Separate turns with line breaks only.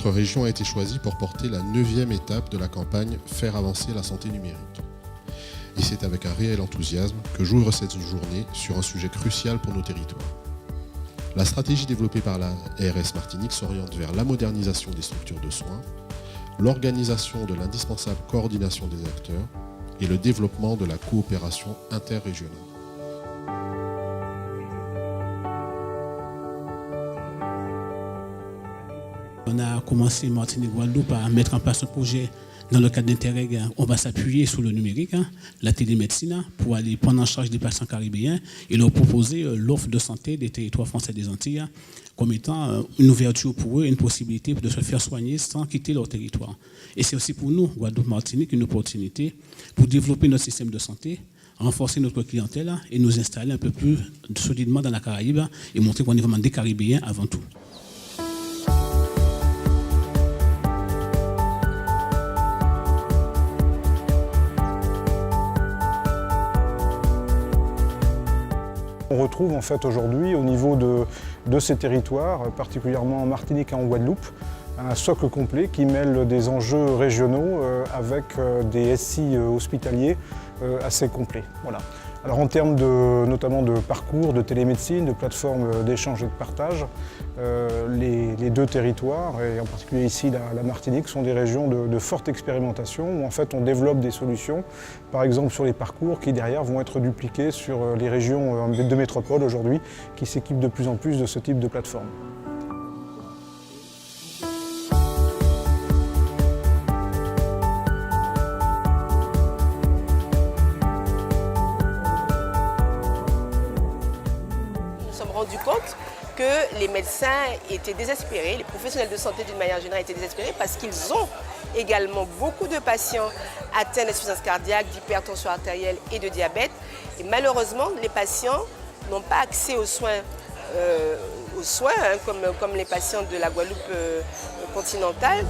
notre région a été choisie pour porter la 9e étape de la campagne Faire avancer la santé numérique. Et c'est avec un réel enthousiasme que j'ouvre cette journée sur un sujet crucial pour nos territoires. La stratégie développée par la RS Martinique s'oriente vers la modernisation des structures de soins, l'organisation de l'indispensable coordination des acteurs et le développement de la coopération interrégionale.
On a commencé Martinique-Guadeloupe à mettre en place un projet dans le cadre d'Interreg. On va s'appuyer sur le numérique, la télémédecine, pour aller prendre en charge des patients caribéens et leur proposer l'offre de santé des territoires français des Antilles comme étant une ouverture pour eux, une possibilité de se faire soigner sans quitter leur territoire. Et c'est aussi pour nous, Guadeloupe-Martinique, une opportunité pour développer notre système de santé, renforcer notre clientèle et nous installer un peu plus solidement dans la Caraïbe et montrer qu'on est vraiment des Caribéens avant tout.
On retrouve en fait aujourd'hui au niveau de ces territoires, particulièrement en Martinique et en Guadeloupe, un socle complet qui mêle des enjeux régionaux avec des SI hospitaliers assez complets. Voilà. Alors en termes notamment de parcours, de télémédecine, de plateformes d'échange et de partage, les deux territoires, et en particulier ici la Martinique, sont des régions de forte expérimentation où en fait on développe des solutions, par exemple sur les parcours qui derrière vont être dupliqués sur les régions de métropole aujourd'hui qui s'équipent de plus en plus de ce type de plateforme.
Nous sommes rendus compte que les médecins étaient désespérés, les professionnels de santé d'une manière générale étaient désespérés parce qu'ils ont également beaucoup de patients atteints d'insuffisance cardiaque, d'hypertension artérielle et de diabète. Et malheureusement, les patients n'ont pas accès aux soins, comme les patients de la Guadeloupe continentale.